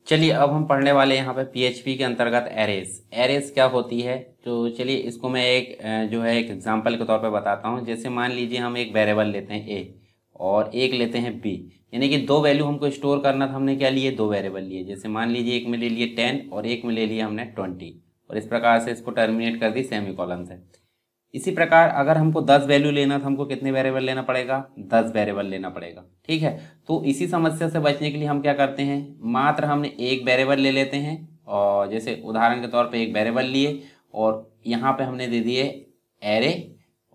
चलिए अब हम पढ़ने वाले यहाँ पे पीएचपी के अंतर्गत एरेज। एरेज क्या होती है, तो चलिए इसको मैं एक जो है एक एग्जांपल के तौर पे बताता हूँ। जैसे मान लीजिए हम एक वेरिएबल लेते हैं ए और एक लेते हैं बी, यानी कि दो वैल्यू हमको स्टोर करना था। हमने क्या लिए, दो वेरिएबल लिए। जैसे मान लीजिए एक में ले लिए 10 और एक में ले लिया हमने 20 और इस प्रकार से इसको टर्मिनेट कर दी सेमीकोलन से। इसी प्रकार अगर हमको 10 वैल्यू लेना था, हमको कितने वेरिएबल लेना पड़ेगा, 10 वेरिएबल लेना पड़ेगा। ठीक है, तो इसी समस्या से बचने के लिए हम क्या करते हैं, मात्र हमने एक वेरिएबल ले लेते हैं। और जैसे उदाहरण के तौर पे एक वेरिएबल लिए और यहाँ पे हमने दे दिए एरे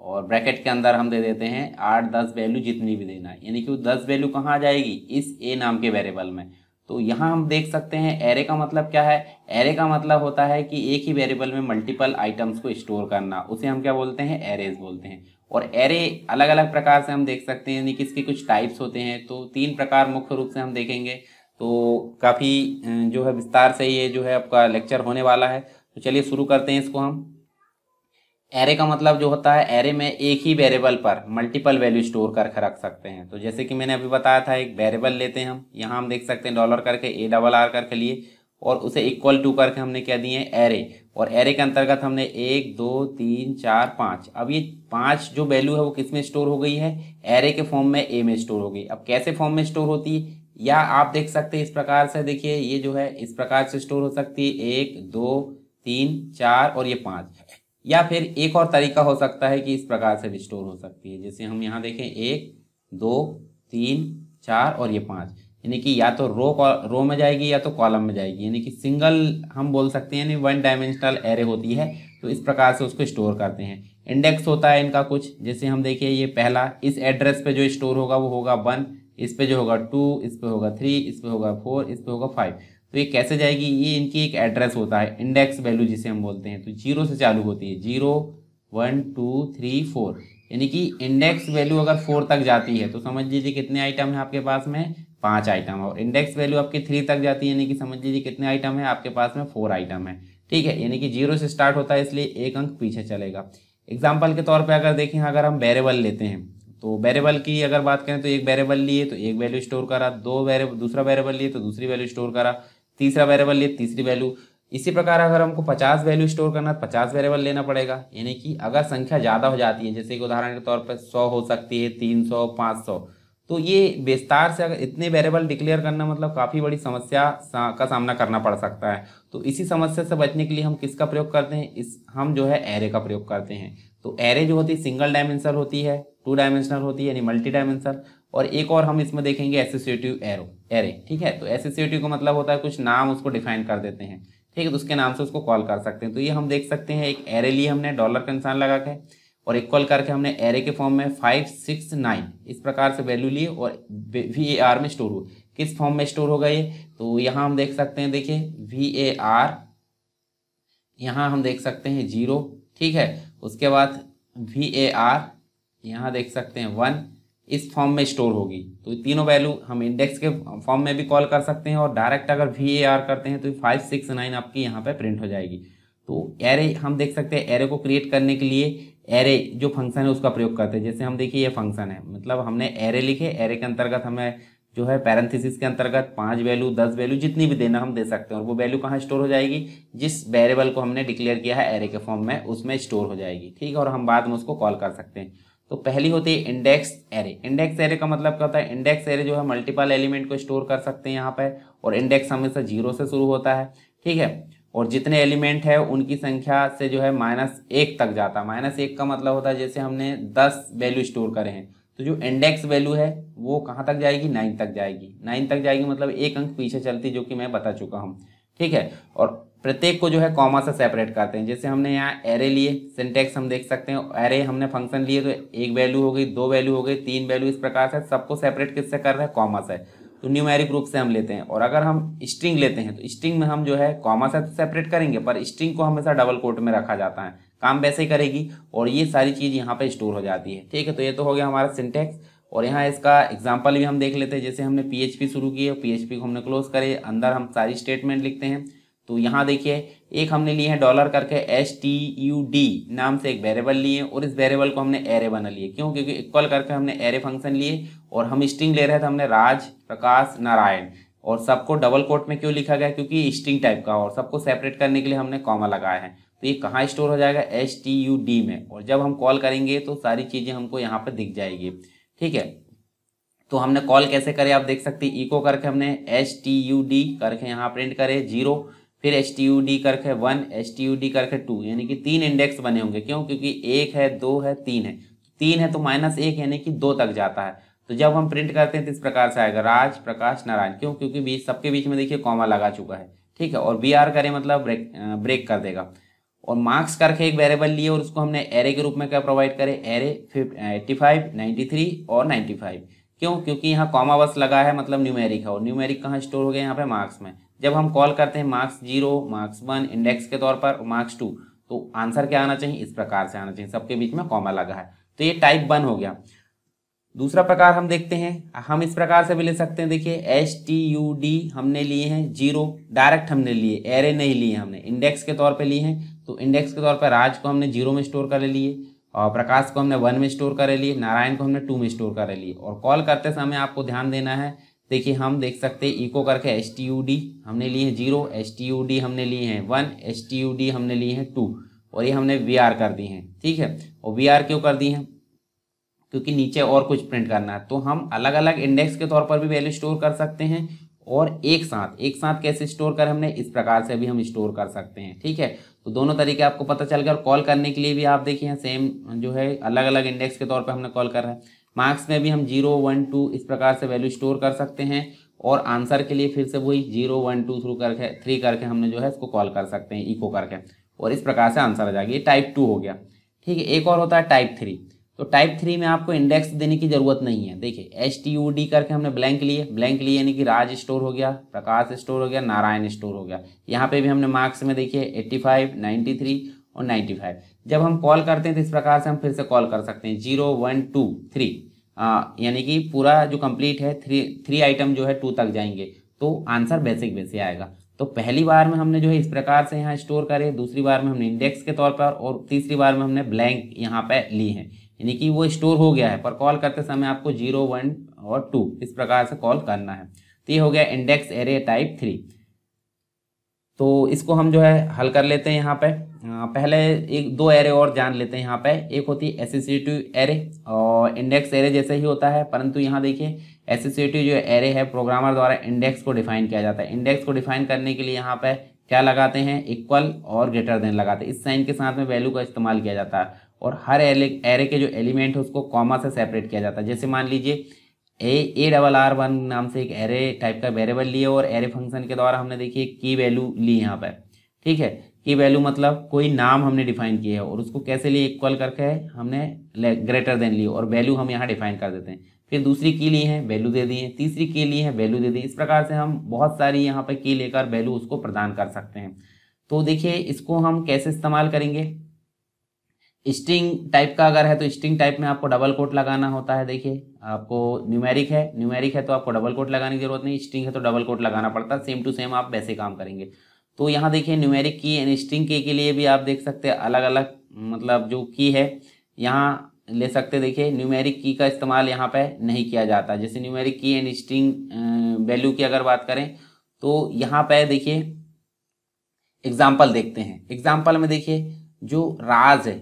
और ब्रैकेट के अंदर हम दे देते हैं 8-10 वैल्यू जितनी भी देना है, यानी कि वो 10 वैल्यू कहाँ आ जाएगी, इस ए नाम के वेरिएबल में। तो यहाँ हम देख सकते हैं एरे का मतलब क्या है। एरे का मतलब होता है कि एक ही वेरिएबल में मल्टीपल आइटम्स को स्टोर करना, उसे हम क्या बोलते हैं, एरेज बोलते हैं। और एरे अलग अलग प्रकार से हम देख सकते हैं, यानी कि इसके कुछ टाइप्स होते हैं। तो 3 प्रकार मुख्य रूप से हम देखेंगे। तो काफ़ी जो है विस्तार से ये जो है आपका लेक्चर होने वाला है। तो चलिए शुरू करते हैं इसको हम। एरे का मतलब जो होता है, एरे में एक ही वेरिएबल पर मल्टीपल वैल्यू स्टोर करके रख सकते हैं। तो जैसे कि मैंने अभी बताया था, एक वेरिएबल लेते हैं हम, यहाँ हम देख सकते हैं डॉलर करके ARR करके लिए और उसे इक्वल टू करके हमने क्या दिए, एरे। और एरे के अंतर्गत हमने 1 2 3 4 5, अब ये 5 जो वैल्यू है वो किस में स्टोर हो गई है, एरे के फॉर्म में ए में स्टोर हो गई। अब कैसे फॉर्म में स्टोर होती है, या आप देख सकते हैं इस प्रकार से, देखिए ये जो है इस प्रकार से स्टोर हो सकती है, 1 2 3 4 और ये 5। या फिर एक और तरीका हो सकता है कि इस प्रकार से भी स्टोर हो सकती है। जैसे हम यहाँ देखें 1 2 3 4 और ये 5, यानी कि या तो रो में जाएगी या तो कॉलम में जाएगी, यानी कि सिंगल हम बोल सकते हैं, यानी 1 डायमेंशनल एरे होती है। तो इस प्रकार से उसको स्टोर करते हैं। इंडेक्स होता है इनका कुछ, जैसे हम देखिए ये पहला, इस एड्रेस पे जो स्टोर होगा वो होगा 1, इस पे जो होगा 2, इस पे होगा 3, इस पे होगा 4, इस पे होगा 5। तो ये कैसे जाएगी, ये इनकी एक एड्रेस होता है, इंडेक्स वैल्यू जिसे हम बोलते हैं। तो 0 से चालू होती है, 0 1 2 3 4, यानी कि इंडेक्स वैल्यू अगर 4 तक जाती है तो समझ लीजिए कितने आइटम है आपके पास में, 5 आइटम। और इंडेक्स वैल्यू आपकी 3 तक जाती है, यानी कि समझ लीजिए कितने आइटम है आपके पास में, 4 आइटम है। ठीक है, यानी कि 0 से स्टार्ट होता है, इसलिए एक अंक पीछे चलेगा। एग्जाम्पल के तौर पर अगर देखें, अगर हम वेरिएबल लेते हैं, तो वेरिएबल की अगर बात करें तो एक वेरिएबल लिए तो एक वैल्यू स्टोर करा, दूसरा वेरिएबल लिए तो दूसरी वैल्यू स्टोर करा, तीसरा वेरिएबल लिए तीसरी वैल्यू। इसी प्रकार अगर हमको 50 वैल्यू स्टोर करना है, 50 वेरिएबल लेना पड़ेगा। यानी कि अगर संख्या ज़्यादा हो जाती है, जैसे कि उदाहरण के तौर पर 100 हो सकती है, 300 500, तो ये विस्तार से अगर इतने वेरिएबल डिक्लेयर करना मतलब काफ़ी बड़ी समस्या का सामना करना पड़ सकता है। तो इसी समस्या से बचने के लिए हम किसका प्रयोग करते हैं, हम जो है एरे का प्रयोग करते हैं। तो एरे जो होती है सिंगल डायमेंशनल होती है, 2 डायमेंशनल होती है यानी मल्टी डायमेंशनल, और एक और हम इसमें देखेंगे एसोसिएटिव एरे। ठीक है, तो एसोसिएटिव का मतलब होता है कुछ नाम उसको डिफाइन कर देते हैं। ठीक है, तो उसके नाम से उसको कॉल कर सकते हैं। तो ये हम देख सकते हैं, एक एरे लिए हमने डॉलर का निशान लगा के और इक्वल करके हमने एरे के फॉर्म में 5 6 9 इस प्रकार से वैल्यू लिए और VAR में स्टोर हुए। किस फॉर्म में स्टोर होगा ये, तो यहाँ हम देख सकते हैं, देखिए VAR, यहाँ हम देख सकते हैं 0। ठीक है, उसके बाद VAR, यहाँ देख सकते हैं 1, इस फॉर्म में स्टोर होगी। तो तीनों वैल्यू हम इंडेक्स के फॉर्म में भी कॉल कर सकते हैं और डायरेक्ट अगर VAR करते हैं तो 5 6 9 आपकी यहाँ पे प्रिंट हो जाएगी। तो एरे हम देख सकते हैं, एरे को क्रिएट करने के लिए एरे जो फंक्शन है उसका प्रयोग करते हैं। जैसे हम देखिए ये फंक्शन है, मतलब हमने एरे लिखे, एरे के अंतर्गत हमें जो है पैरेंथेसिस के अंतर्गत 5 वैल्यू 10 वैल्यू जितनी भी देना हम दे सकते हैं, और वो वैल्यू कहाँ स्टोर हो जाएगी, जिस वेरिएबल को हमने डिक्लेयर किया है एरे के फॉर्म में उसमें स्टोर हो जाएगी। ठीक है, और हम बाद में उसको कॉल कर सकते हैं। तो पहली होती है इंडेक्स एरे। इंडेक्स एरे का मतलब क्या होता है, इंडेक्स एरे जो है मल्टीपल एलिमेंट को स्टोर कर सकते हैं यहाँ पे, और इंडेक्स हमेशा 0 से शुरू होता है। ठीक है, और जितने एलिमेंट है उनकी संख्या से जो है -1 तक जाता है। -1 का मतलब होता है जैसे हमने 10 वैल्यू स्टोर करे हैं, तो जो इंडेक्स वैल्यू है वो कहाँ तक जाएगी, 9 तक जाएगी। 9 तक जाएगी मतलब एक अंक पीछे चलती, जो कि मैं बता चुका हूँ। ठीक है, और प्रत्येक को जो है कॉमा से सेपरेट करते हैं। जैसे हमने यहाँ एरे लिए, सिंटेक्स हम देख सकते हैं, एरे हमने फंक्शन लिए तो एक वैल्यू हो गई, 2 वैल्यू हो गई, 3 वैल्यू, इस प्रकार से सबको सेपरेट किससे कर रहे हैं, कॉमा से। तो न्यूमेरिक रूप से हम लेते हैं। और अगर हम स्ट्रिंग लेते हैं तो स्ट्रिंग में हम जो है कॉमा से सेपरेट करेंगे, पर स्ट्रिंग को हमेशा डबल कोट में रखा जाता है, काम वैसे ही करेगी और ये सारी चीज़ यहाँ पे स्टोर हो जाती है। ठीक है, तो ये तो हो गया हमारा सिंटेक्स। और यहाँ इसका एग्जाम्पल भी हम देख लेते हैं। जैसे हमने PHP शुरू की है, PHP को हमने क्लोज करे, अंदर हम सारी स्टेटमेंट लिखते हैं। तो यहाँ देखिए एक हमने लिए हैं डॉलर करके STUD नाम से एक वेरिएबल लिए, और इस वेरिएबल को हमने एरे बना लिए। क्यों, क्योंकि इक्वल करके हमने एरे फंक्शन लिए और हम स्ट्रिंग ले रहे थे, हमने राज प्रकाश नारायण, और सबको डबल कोट में क्यों लिखा गया, क्योंकि स्ट्रिंग टाइप का, और सबको सेपरेट करने के लिए हमने कॉमा लगाया है। तो ये कहाँ स्टोर हो जाएगा, STUD में, और जब हम कॉल करेंगे तो सारी चीज़ें हमको यहाँ पर दिख जाएगी। ठीक है, तो हमने कॉल कैसे करे आप देख सकते हैं, इको करके हमने STUD करके यहाँ प्रिंट करे 0, फिर STUD करके 1, STUD करके 2, यानी कि 3 इंडेक्स बने होंगे। क्यों, क्योंकि 1 है, 2 है, 3 है, 3 है तो -1 यानी कि 2 तक जाता है। तो जब हम प्रिंट करते हैं तो इस प्रकार से आएगा, राज, प्रकाश, नारायण। क्यों, क्योंकि बीच सबके बीच में देखिए कॉमा लगा चुका है। ठीक है, और BR करें मतलब ब्रेक कर देगा। और मार्क्स करके एक वेरिएबल लिए और उसको हमने एरे के रूप में क्या प्रोवाइड करे, एरे 85, 93 और 95। क्यों, क्योंकि यहाँ कॉमा बस लगा है, मतलब न्यूमेरिक है, और न्यूमेरिक कहाँ स्टोर हो गया, यहाँ पे मार्क्स में। जब हम कॉल करते हैं मार्क्स 0, मार्क्स 1 इंडेक्स के तौर पर, मार्क्स 2, तो आंसर क्या आना चाहिए, इस प्रकार से आना चाहिए, सबके बीच में कॉमा लगा है। तो ये टाइप 1 हो गया। दूसरा प्रकार हम देखते हैं, हम इस प्रकार से भी ले सकते हैं। देखिए STUD हमने लिए हैं 0, डायरेक्ट हमने लिए, एरे नहीं लिए, हमने इंडेक्स के तौर पे लिए हैं। तो इंडेक्स के तौर पर राज को हमने 0 में स्टोर कर लिए, और प्रकाश को हमने 1 में स्टोर कर लिए, नारायण को हमने 2 में स्टोर कर लिए। और कॉल करते समय आपको ध्यान देना है, देखिए हम देख सकते हैं इको करके STUD हमने लिए हैं 0, STUD हमने लिए हैं 1, STUD हमने लिए हैं 2, और ये हमने VR कर दी हैं। ठीक है, और VR क्यों कर दी हैं, क्योंकि नीचे और कुछ प्रिंट करना है। तो हम अलग अलग इंडेक्स के तौर पर भी वैल्यू स्टोर कर सकते हैं, और एक साथ कैसे स्टोर कर, हमने इस प्रकार से भी हम स्टोर कर सकते हैं। ठीक है, तो दोनों तरीके आपको पता चल गया। और कॉल करने के लिए भी आप देखिए सेम जो है, अलग अलग इंडेक्स के तौर पर हमने कॉल कर रहे हैं। मार्क्स में भी हम 0, 1, 2 इस प्रकार से वैल्यू स्टोर कर सकते हैं, और आंसर के लिए फिर से वही 0, 1, 2 थ्रू करके 3 करके हमने जो है इसको कॉल कर सकते हैं इको करके, और इस प्रकार से आंसर आ जाएगा। ये टाइप 2 हो गया। ठीक है, एक और होता है टाइप 3। तो टाइप 3 में आपको इंडेक्स देने की जरूरत नहीं है। देखिए STUD करके हमने ब्लैंक लिए यानी कि राज स्टोर हो गया, प्रकाश स्टोर हो गया, नारायण स्टोर हो गया। यहाँ पे भी हमने मार्क्स में देखिए 85, 93 और 95। जब हम कॉल करते हैं तो इस प्रकार से हम फिर से कॉल कर सकते हैं 0, 1, 2, 3, यानी कि पूरा जो कंप्लीट है 3 आइटम जो है 2 तक जाएंगे, तो आंसर बेसिक वैसे आएगा। तो पहली बार में हमने जो है इस प्रकार से यहाँ स्टोर करे, दूसरी बार में हमने इंडेक्स के तौर पर, और तीसरी बार में हमने ब्लैंक यहाँ पे ली है, यानी कि वो स्टोर हो गया है, पर कॉल करते समय आपको 0, 1 और 2 इस प्रकार से कॉल करना है। तो ये हो गया इंडेक्स एरे टाइप 3। तो इसको हम जो है हल कर लेते हैं यहाँ पे। पहले एक 2 एरे और जान लेते हैं यहाँ पे। एक होती है एसोसिएटिव एरे, और इंडेक्स एरे जैसे ही होता है, परंतु यहाँ देखिए एसोसिएटिव जो एरे है प्रोग्रामर द्वारा इंडेक्स को डिफाइन किया जाता है। इंडेक्स को डिफाइन करने के लिए यहाँ पे क्या लगाते हैं, इक्वल और ग्रेटर देन लगाते हैं। इस साइन के साथ में वैल्यू का इस्तेमाल किया जाता है, और हर एरे के जो एलिमेंट है उसको कॉमा से सेपरेट किया जाता है। जैसे मान लीजिए ARR1 नाम से एक एरे टाइप का वेरिएबल लिए, और एरे फंक्शन के द्वारा हमने देखिए की वैल्यू ली यहाँ पर। ठीक है, की वैल्यू मतलब कोई नाम हमने डिफाइन किया है, और उसको कैसे लिए, इक्वल करके हमने ग्रेटर देन ली, और वैल्यू हम यहाँ डिफाइन कर देते हैं। फिर दूसरी की ली है, वैल्यू दे दी है, तीसरी की ली है, वैल्यू दे दी। इस प्रकार से हम बहुत सारी यहाँ पर की लेकर वैल्यू उसको प्रदान कर सकते हैं। तो देखिए इसको हम कैसे इस्तेमाल करेंगे। स्ट्रिंग टाइप का अगर है तो स्ट्रिंग टाइप में आपको डबल कोट लगाना होता है। देखिए आपको न्यूमेरिक है तो आपको डबल कोट लगाने की जरूरत नहीं, स्ट्रिंग है तो डबल कोट लगाना पड़ता है। सेम टू सेम आप वैसे काम करेंगे। तो यहाँ देखिए न्यूमेरिक की एंड स्ट्रिंग की के लिए भी आप देख सकते हैं अलग अलग मतलब जो की है यहाँ ले सकते। देखिए न्यूमेरिक की का इस्तेमाल यहाँ पे नहीं किया जाता। जैसे न्यूमेरिक की एंड स्ट्रिंग वैल्यू की अगर बात करें तो यहाँ पे देखिए एग्जाम्पल देखते हैं। एग्जाम्पल में देखिए जो राज है,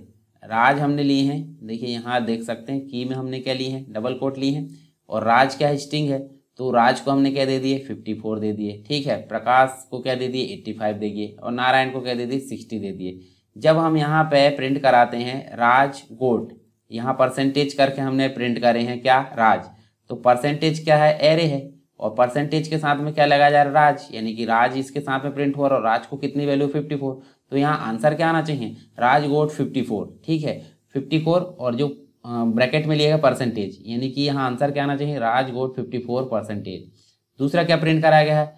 राज हमने लिए हैं। देखिए यहाँ देख सकते हैं की में हमने क्या लिए हैं, डबल कोट लिए हैं। और राज क्या है, स्ट्रिंग है, तो राज को हमने क्या दे दिए 54 दे दिए। ठीक है, प्रकाश को क्या दे दिए 85 दे दिए, और नारायण को क्या दे दिए 60 दे दिए। जब हम यहाँ पे प्रिंट कराते हैं राज गोट, यहाँ परसेंटेज करके हमने प्रिंट करे हैं क्या, राज। तो परसेंटेज क्या है, एरे है, और परसेंटेज के साथ में क्या लगाया जा रहा है, राज, यानी कि राज इसके साथ में प्रिंट हो रहा है, और राज को कितनी वैल्यू 54। तो यहाँ आंसर क्या आना चाहिए, राज गोट 54। ठीक है, 54 और जो ब्रैकेट में लिया गया परसेंटेज, यानी कि यहाँ आंसर क्या आना चाहिए, राज गोट 54%। दूसरा क्या प्रिंट कराया गया है,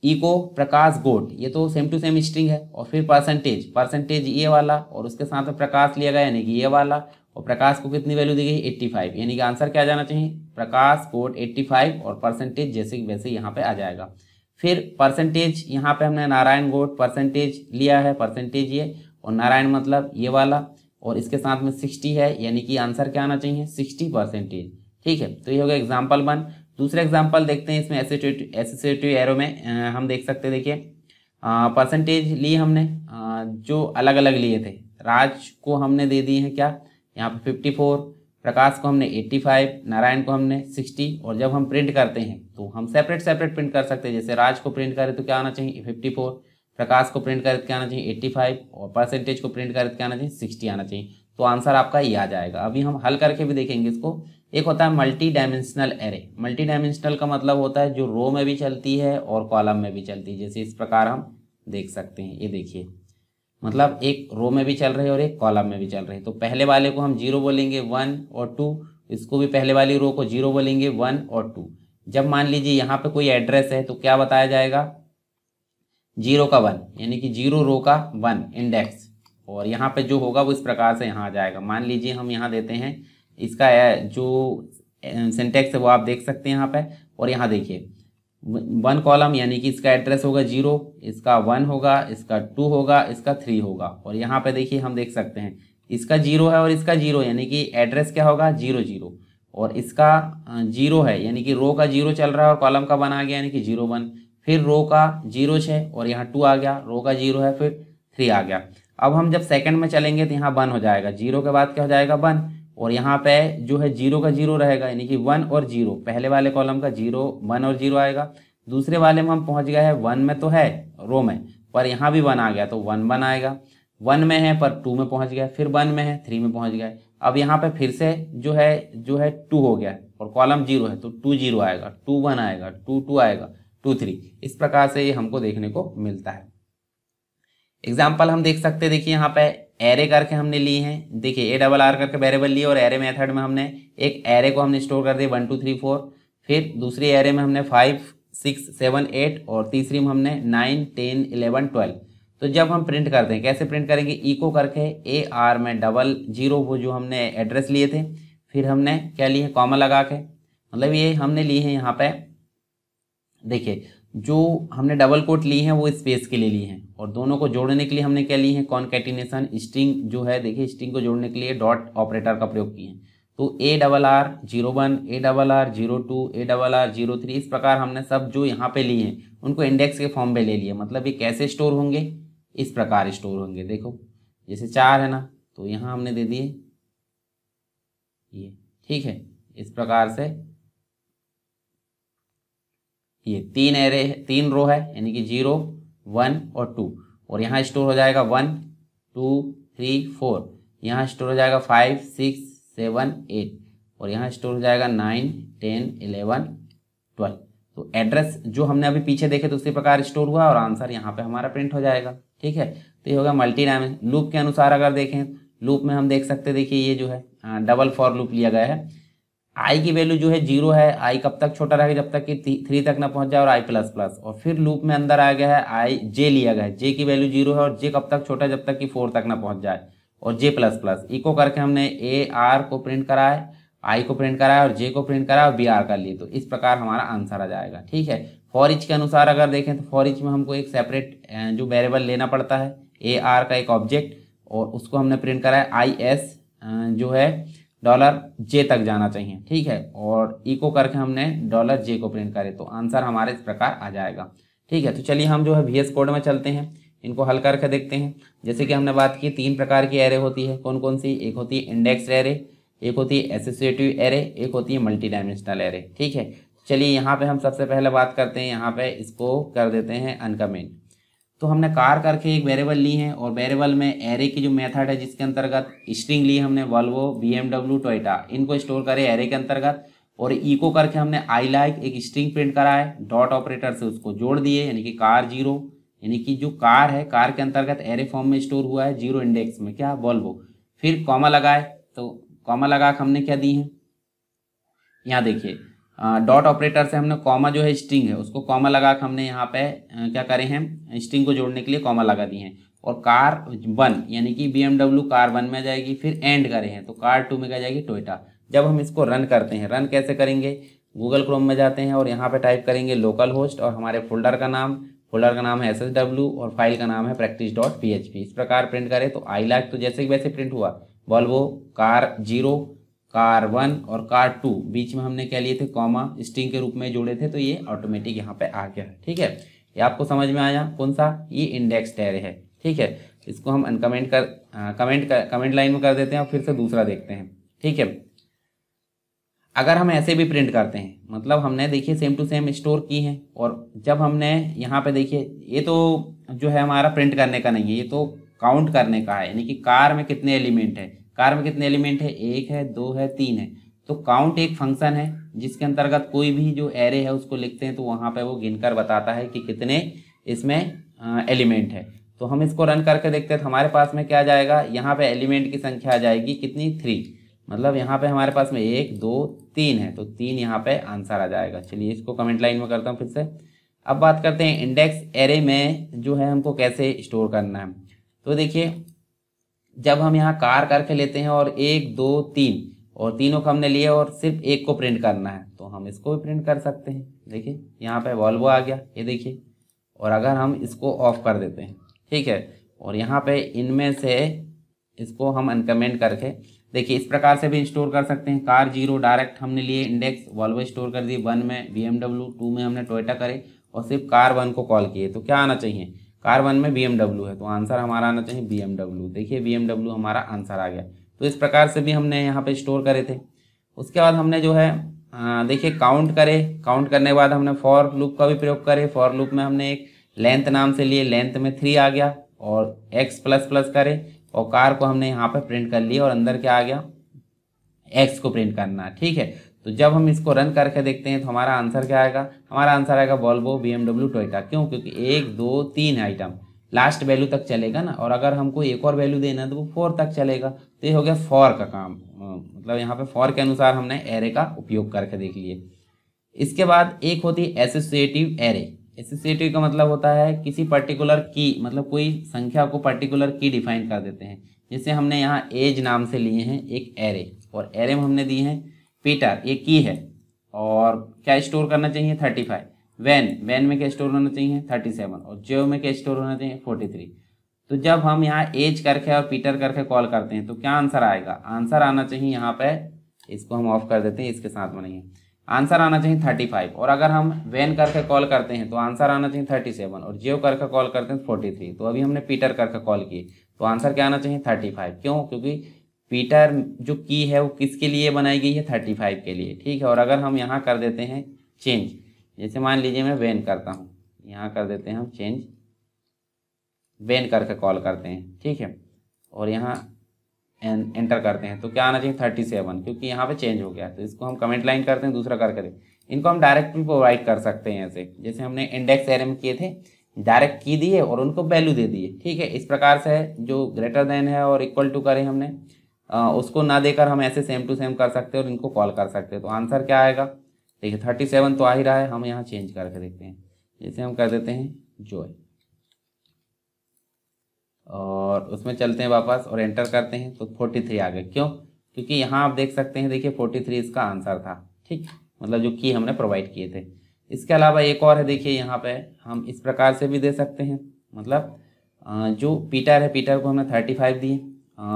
इको प्रकाश गोट, ये तो सेम टू सेम स्ट्रिंग है। और फिर परसेंटेज ये वाला, और उसके साथ में प्रकाश लिया गया यानी कि ये वाला, और प्रकाश को कितनी वैल्यू दी गई 85, यानी कि आंसर क्या आ जाना चाहिए, प्रकाश गोट 85, और परसेंटेज जैसे वैसे यहाँ पे आ जाएगा। फिर परसेंटेज यहाँ पे हमने नारायण गोट परसेंटेज लिया है, परसेंटेज ये, और नारायण मतलब ये वाला, और इसके साथ में 60 है, यानी कि आंसर क्या आना चाहिए 60%। ठीक है, तो ये हो गया एग्जाम्पल 1। दूसरा एग्जांपल देखते हैं, इसमें एसोसिएटिव एरो में हम देख सकते हैं, देखिए परसेंटेज लिए हमने जो अलग अलग लिए थे। राज को हमने दे दिए हैं क्या, यहाँ पे 54, प्रकाश को हमने 85, नारायण को हमने 60। और जब हम प्रिंट करते हैं तो हम सेपरेट सेपरेट प्रिंट कर सकते हैं। जैसे राज को प्रिंट करें तो क्या आना चाहिए 54, प्रकाश को प्रिंट करें तो क्या आना चाहिए 85, और परसेंटेज को प्रिंट करें तो क्या आना चाहिए 60 आना चाहिए। तो आंसर आपका ये आ जाएगा। अभी हम हल करके भी देखेंगे इसको। एक होता है multi dimensional array. Multi dimensional का मतलब होता है जो रो में भी चलती है और कॉलम में भी चलती है। जैसे इस प्रकार हम देख सकते हैं, ये देखिए, मतलब एक रो में भी चल रहे हैं और एक कॉलम में भी चल रहे हैं। तो पहले वाले को हम 0 बोलेंगे, 1 और 2। इसको भी पहले वाली रो को 0 बोलेंगे, 1 और 2। जब मान लीजिए यहाँ पे कोई एड्रेस है तो क्या बताया जाएगा, 0 का 1, यानी कि 0 रो का 1 इंडेक्स। और यहाँ पे जो होगा वो इस प्रकार से यहाँ आ जाएगा। मान लीजिए हम यहाँ देते हैं, इसका जो सिंटेक्स है वो आप देख सकते हैं यहाँ पे। और यहाँ देखिए 1 कॉलम, यानी कि इसका एड्रेस होगा 0, इसका 1 होगा, इसका 2 होगा, इसका 3 होगा। और यहाँ पे देखिए हम देख सकते हैं इसका 0 है और इसका 0, यानी कि एड्रेस क्या होगा 0 0। और इसका 0 है, यानी कि रो का 0 चल रहा है और कॉलम का 1 आ गया, यानी कि 0 1। फिर रो का 0 6 और यहाँ 2 आ गया, रो का 0 है, फिर 3 आ गया। अब हम जब सेकंड में चलेंगे तो यहाँ 1 हो जाएगा, 0 के बाद क्या हो जाएगा 1। और यहाँ पे जो है 0 का 0 रहेगा, यानी कि 1 और 0। पहले वाले कॉलम का 0 1 और 0 आएगा। दूसरे वाले में हम पहुंच गए हैं 1 में तो है रो में, पर यहाँ भी 1 आ गया तो 1 1 आएगा। 1 में है पर 2 में पहुंच गया, फिर 1 में है 3 में पहुंच गया। अब यहाँ पे फिर से जो है 2 हो गया और कॉलम 0 है तो 2 0 आएगा, 2 1 आएगा, 2 2 आएगा, 2 3। इस प्रकार से ये हमको देखने को मिलता है। एग्जाम्पल हम देख सकते हैं, देखिए यहाँ पे एरे करके हमने लिए हैं। देखिए ARR करके वेरिएबल लिए और एरे मेथड में हमने एक एरे को हमने स्टोर कर दिया 1 2 3 4। फिर दूसरी एरे में हमने 5 6 7 8 और तीसरी में हमने 9 10 11 12। तो जब हम प्रिंट करते हैं कैसे प्रिंट करेंगे, इको करके AR में 00 वो जो हमने एड्रेस लिए थे, फिर हमने क्या लिए कॉमा लगा के, मतलब ये हमने लिए हैं यहाँ पे। देखिए जो हमने डबल कोट ली हैं वो स्पेस के लिए ली हैं, और दोनों को जोड़ने के लिए हमने क्या ली है कॉन्कैटिनेशन स्ट्रिंग जो है। देखिए स्ट्रिंग को जोड़ने के लिए डॉट ऑपरेटर का प्रयोग किए हैं। तो ARR 01, ARR 02, ARR 03, इस प्रकार हमने सब जो यहाँ पे लिए हैं उनको इंडेक्स के फॉर्म पे ले लिए। मतलब ये कैसे स्टोर होंगे, इस प्रकार स्टोर होंगे। देखो जैसे 4 है ना, तो यहाँ हमने दे दिए ये, ठीक है। इस प्रकार से ये 3 रो है, यानी कि 0 1 और 2। और यहाँ स्टोर हो जाएगा 1 2 3 4, यहाँ स्टोर हो जाएगा 5 6 7 8, और यहाँ स्टोर हो जाएगा 9 10 11 12। तो एड्रेस जो हमने अभी पीछे देखे तो उसी प्रकार स्टोर हुआ और आंसर यहाँ पे हमारा प्रिंट हो जाएगा, ठीक है। तो ये होगा मल्टी डायमेंशन। लूप के अनुसार अगर देखें, लूप में हम देख सकते हैं, देखिए ये जो है डबल फॉर लूप लिया गया है। आई की वैल्यू जो है 0 है, आई कब तक छोटा रहेगा जब तक कि 3 तक ना पहुंच जाए, और आई प्लस प्लस। और फिर लूप में अंदर आ गया है आई जे लिया गया है, जे की वैल्यू 0 है और जे कब तक छोटा है जब तक कि 4 तक ना पहुंच जाए, और जे प्लस प्लस। इको करके हमने AR को प्रिंट करा है, आई को प्रिंट करा है और जे को प्रिंट करा है और BR कर लिए। तो इस प्रकार हमारा आंसर आ जाएगा, ठीक है। फॉर ईच के अनुसार अगर देखें तो फॉर ईच में हमको एक सेपरेट जो वेरिएबल लेना पड़ता है, AR का एक ऑब्जेक्ट, और उसको हमने प्रिंट करा है IS जो है $J तक जाना चाहिए, ठीक है। और इको करके हमने $J को प्रिंट करे, तो आंसर हमारे इस प्रकार आ जाएगा, ठीक है। तो चलिए हम जो है VS कोड में चलते हैं, इनको हल करके देखते हैं। जैसे कि हमने बात की 3 प्रकार की एरे होती है, कौन कौन सी, एक होती है इंडेक्स एरे, एक होती है एसोसिएटिव एरे, एक होती है मल्टी डायमेंशनल एरे, ठीक है। चलिए यहाँ पे हम सबसे पहले बात करते हैं, यहाँ पे इसको कर देते हैं अनकमेंट। तो हमने कार करके एक वेरिएबल ली है, और वेरिएबल में एरे की जो मेथड है जिसके अंतर्गत स्ट्रिंग ली हमने वॉल्वो BMW टोयोटा, इनको स्टोर करे एरे के अंतर्गत। और इको करके हमने आई लाइक एक स्ट्रिंग प्रिंट करा है, डॉट ऑपरेटर से उसको जोड़ दिए, यानी कि कार 0, यानी कि जो कार है कार के अंतर्गत एरे फॉर्म में स्टोर हुआ है 0 इंडेक्स में, क्या वॉल्वो। फिर कॉमा लगाए, तो कॉमा लगा के हमने क्या दी है, यहाँ देखिए डॉट ऑपरेटर से हमने कॉमा जो है स्ट्रिंग है उसको कॉमा लगा के हमने यहाँ पे क्या करे हैं, स्ट्रिंग को जोड़ने के लिए कॉमा लगा दिए हैं। और कार 1 यानी कि BMW कार 1 में जाएगी, फिर एंड करे हैं तो कार 2 में क्या जाएगी टोयोटा। जब हम इसको रन करते हैं, रन कैसे करेंगे, गूगल क्रोम में जाते हैं और यहाँ पे टाइप करेंगे लोकल होस्ट और हमारे फोल्डर का नाम है SSW और फाइल का नाम है practice.php। इस प्रकार प्रिंट करें तो आई लाइक तो जैसे कि वैसे प्रिंट हुआ, वॉल्वो कार 0 कार 1 और कार 2 बीच में हमने क्या लिए थे, कॉमा स्ट्रिंग के रूप में जोड़े थे, तो ये ऑटोमेटिक यहाँ पे आ गया है। ठीक है, ये आपको समझ में आया कौन सा, ये इंडेक्स एरे है। ठीक है, इसको हम अनकमेंट कमेंट लाइन में कर देते हैं और फिर से दूसरा देखते हैं। ठीक है, अगर हम ऐसे भी प्रिंट करते हैं, मतलब हमने देखिए सेम टू सेम स्टोर की है, और जब हमने यहाँ पे देखिए, ये तो जो है हमारा प्रिंट करने का नहीं है, ये तो काउंट करने का है, यानी कि कार में कितने एलिमेंट है, कार में कितने एलिमेंट है, 1 है, 2 है, 3 है। तो काउंट एक फंक्शन है जिसके अंतर्गत कोई भी जो एरे है उसको लिखते हैं, तो वहाँ पे वो गिनकर बताता है कि कितने इसमें एलिमेंट है। तो हम इसको रन करके देखते हैं, तो हमारे पास में क्या आ जाएगा, यहाँ पे एलिमेंट की संख्या आ जाएगी कितनी, 3। मतलब यहाँ पे हमारे पास में 1 2 3 है, तो 3 यहाँ पे आंसर आ जाएगा। चलिए इसको कमेंट लाइन में करता हूँ फिर से। अब बात करते हैं इंडेक्स एरे में जो है हमको कैसे स्टोर करना है। तो देखिए, जब हम यहाँ कार करके लेते हैं और 1 2 3 और तीनों को हमने लिए और सिर्फ एक को प्रिंट करना है, तो हम इसको भी प्रिंट कर सकते हैं। देखिए यहाँ पे वॉल्वो आ गया, ये देखिए, और अगर हम इसको ऑफ कर देते हैं, ठीक है, और यहाँ पे इनमें से इसको हम अनकमेंट करके देखिए, इस प्रकार से भी स्टोर कर सकते हैं। कार 0 डायरेक्ट हमने लिए इंडेक्स, वॉल्वो स्टोर कर दी, 1 में BMW, 2 में हमने टोयोटा करे और सिर्फ कार 1 को कॉल किए, तो क्या आना चाहिए, कार 1 में BMW है, तो आंसर हमारा आना चाहिए BMW। देखिए BMW हमारा आंसर आ गया। तो इस प्रकार से भी हमने यहाँ पे स्टोर करे थे। उसके बाद हमने जो है देखिए काउंट करे, काउंट करने के बाद हमने फॉर लूप का भी प्रयोग करे। फॉर लूप में हमने एक लेंथ नाम से लिए, लेंथ में 3 आ गया और x प्लस प्लस करे और कार को हमने यहाँ पे प्रिंट कर लिया और अंदर क्या आ गया, x को प्रिंट करना है। ठीक है, तो जब हम इसको रन करके देखते हैं तो हमारा आंसर क्या आएगा, हमारा आंसर आएगा वॉल्वो, BMW, टोयोटा। क्यों, क्योंकि 1 2 3 आइटम लास्ट वैल्यू तक चलेगा ना, और अगर हमको एक और वैल्यू देना है तो वो 4 तक चलेगा। तो ये हो गया फॉर का काम, मतलब यहाँ पे फॉर के अनुसार हमने एरे का उपयोग करके देख लिए। इसके बाद एक होती है एसोसिएटिव एरे। एसोसिएटिव का मतलब होता है किसी पर्टिकुलर की, मतलब कोई संख्या को पर्टिकुलर की डिफाइन कर देते हैं। जैसे हमने यहाँ एज नाम से लिए हैं एक एरे, और एरे में हमने दी है पीटर, ये की है, और क्या स्टोर करना चाहिए 35। वैन में क्या स्टोर होना चाहिए 37, और जो में क्या स्टोर होना चाहिए 43। तो जब हम यहाँ एज करके और पीटर करके कॉल करते हैं तो क्या आंसर आएगा, आंसर आना चाहिए यहाँ पे, इसको हम ऑफ कर देते हैं, इसके साथ में नहीं है, आंसर आना चाहिए 35। और अगर हम वैन करके कॉल करते हैं तो आंसर आना चाहिए 37, और जियो करके कॉल करते हैं 43। तो अभी हमने पीटर करके कॉल किए तो आंसर क्या आना चाहिए 35। क्यों, क्योंकि पीटर जो की है वो किसके लिए बनाई गई है, 35 के लिए। ठीक है, और अगर हम यहाँ कर देते हैं चेंज, जैसे मान लीजिए मैं वैन करता हूँ, यहाँ कर देते हैं हम चेंज, वैन करके कॉल करते हैं, ठीक है, और यहाँ एंटर करते हैं तो क्या आना चाहिए 37, क्योंकि यहाँ पे चेंज हो गया। तो इसको हम कमेंट लाइन करते हैं, दूसरा करके दें। इनको हम डायरेक्ट भी प्रोवाइड कर सकते हैं ऐसे, जैसे हमने इंडेक्स एरे में किए थे, डायरेक्ट की दिए और उनको वैल्यू दे दिए। ठीक है, इस प्रकार से जो ग्रेटर देन है और इक्वल टू करे हमने, उसको ना देकर हम ऐसे सेम टू सेम कर सकते हैं और इनको कॉल कर सकते हैं। तो आंसर क्या आएगा, देखिए 37 तो आ ही रहा है, हम यहाँ चेंज करके देखते हैं, जैसे हम कर देते हैं जॉय, और उसमें चलते हैं वापस और एंटर करते हैं तो 43 आ गए। क्यों, क्योंकि यहाँ आप देख सकते हैं, देखिए 43 इसका आंसर था। ठीक, मतलब जो की हमने प्रोवाइड किए थे। इसके अलावा एक और है, देखिए यहाँ पे हम इस प्रकार से भी दे सकते हैं, मतलब जो पीटर है, पीटर को हमने 35 दिए,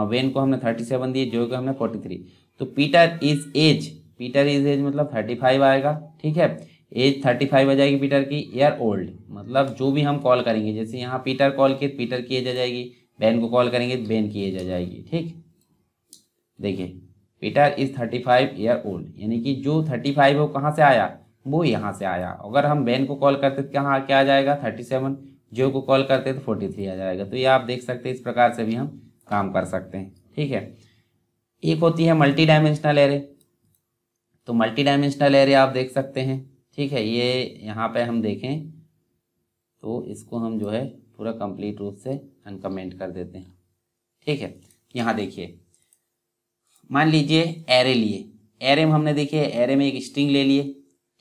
वेन को हमने 37 दिए, जो को हमने 43। तो Peter is as, Peter is as मतलब 35 आएगा। ठीक है, एज 35 आ जाएगी पीटर की। ईयर ओल्ड मतलब जो भी हम कॉल करेंगे, जैसे यहाँ पीटर कॉल किए, पीटर की एज आ जाएगी, बेन को कॉल करेंगे तो बेन की एज आ जाएगी। ठीक, देखिए पीटर इज 35 ईयर ओल्ड, यानी कि जो 35 है वो कहाँ से आया, वो यहाँ से आया। अगर हम बेन को कॉल करते तो कहाँ क्या आ जाएगा 37, जो को कॉल करते तो 43 आ जाएगा। तो ये आप देख सकते हैं, इस प्रकार से भी हम काम कर सकते हैं। ठीक है, एक होती है मल्टी डायमेंशनल एरे। तो मल्टी डायमेंशनल एरे आप देख सकते हैं, ठीक है, ये यहाँ पे हम देखें तो इसको हम जो है पूरा कंप्लीट रूप से अनकमेंट कर देते हैं। ठीक है, यहाँ देखिए, मान लीजिए एरे लिए, एरे में हमने देखिए एरे में एक स्ट्रिंग ले लिए,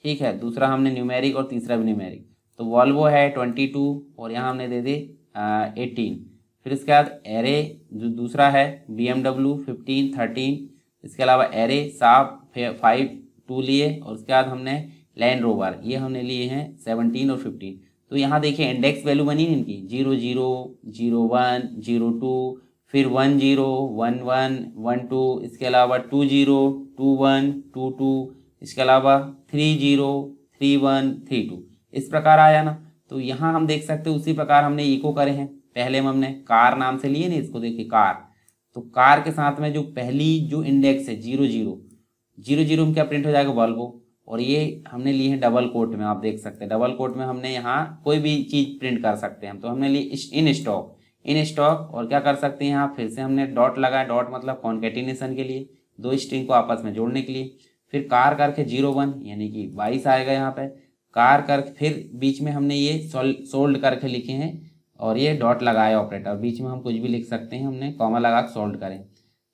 ठीक है, दूसरा हमने न्यूमेरिक और तीसरा भी न्यूमेरिक। तो वॉल्वो है 22 और यहाँ हमने दे दी 18। फिर इसके बाद एरे जो दूसरा है BMW 15 13। इसके अलावा एरे साफ 5 2 लिए, और उसके बाद हमने लैंड रोवर, ये हमने लिए हैं 17 और 15। तो यहाँ देखिए इंडेक्स वैल्यू बनी है इनकी 00 01 02 फिर 1 0 1 1 1 2, इसके अलावा 2 0 2 1 2 2, इसके अलावा 3 0 3 1 3 2, इस प्रकार आया ना। तो यहाँ हम देख सकते हैं उसी प्रकार हमने इको करे हैं। पहले में हमने कार नाम से लिए ना इसको, देखिए कार, तो कार के साथ में जो पहली जो इंडेक्स है 0 0 0 0 में क्या प्रिंट हो जाएगा, वॉल्वो। और ये हमने लिए हैं डबल कोट में, आप देख सकते हैं डबल कोट में हमने यहाँ कोई भी चीज़ प्रिंट कर सकते हैं हम। तो हमने लिए इन स्टॉक, इन स्टॉक, और क्या कर सकते हैं यहाँ फिर से हमने डॉट लगाया, डॉट मतलब कॉन्केटिनेशन के लिए, दो स्ट्रिंग को आपस में जोड़ने के लिए। फिर कार करके 0 1 यानी कि 22 आएगा यहाँ पे, कार करके फिर बीच में हमने ये सोल्ड करके लिखे हैं और ये डॉट लगाया ऑपरेटर, बीच में हम कुछ भी लिख सकते हैं, हमने कॉमा लगा के सोल्ड करें।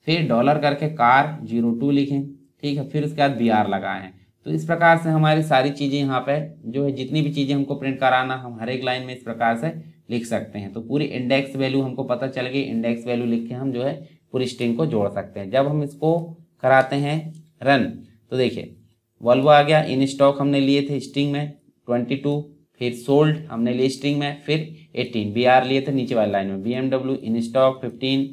फिर डॉलर करके कार 02 लिखें, ठीक है, फिर उसके बाद BR लगाए हैं। तो इस प्रकार से हमारी सारी चीज़ें यहाँ पे जो है जितनी भी चीज़ें हमको प्रिंट कराना हम हर एक लाइन में इस प्रकार से लिख सकते हैं। तो पूरी इंडेक्स वैल्यू हमको पता चल गई, इंडेक्स वैल्यू लिख के हम जो है पूरी स्ट्रिंग को जोड़ सकते हैं। जब हम इसको कराते हैं रन, तो देखिए वॉल्वो आ गया, इन स्टॉक हमने लिए थे स्ट्रिंग में 22, फिर सोल्ड हमने लिए स्ट्रिंग में, फिर 18, BR लिए थे नीचे वाली लाइन में, BMW इन स्टॉक 15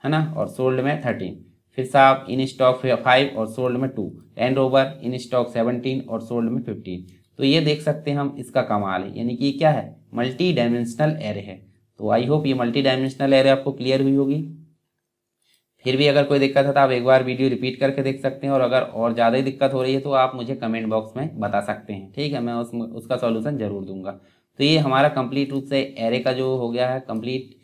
है ना, और सोल्ड में 13, फिर साहब इन स्टॉक 5 और सोल्ड में 2, लैंड रोवर इन स्टॉक 17 और सोल्ड में 15। तो ये देख सकते हैं हम, इसका कमाल है, यानी कि ये क्या है, मल्टी डायमेंशनल एरे है। तो आई होप ये मल्टी डायमेंशनल एरे आपको क्लियर हुई होगी। फिर भी अगर कोई दिक्कत है तो आप एक बार वीडियो रिपीट करके देख सकते हैं, और अगर और ज़्यादा ही दिक्कत हो रही है तो आप मुझे कमेंट बॉक्स में बता सकते हैं, ठीक है, मैं उसका सॉल्यूशन ज़रूर दूंगा। तो ये हमारा कंप्लीट रूप से एरे का जो हो गया है कंप्लीट,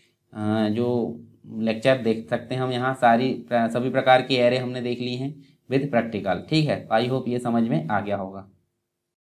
जो लेक्चर देख सकते हैं हम यहाँ सभी प्रकार की एरे हमने देख ली हैं विद प्रैक्टिकल, ठीक है। आई होप ये समझ में आ गया होगा।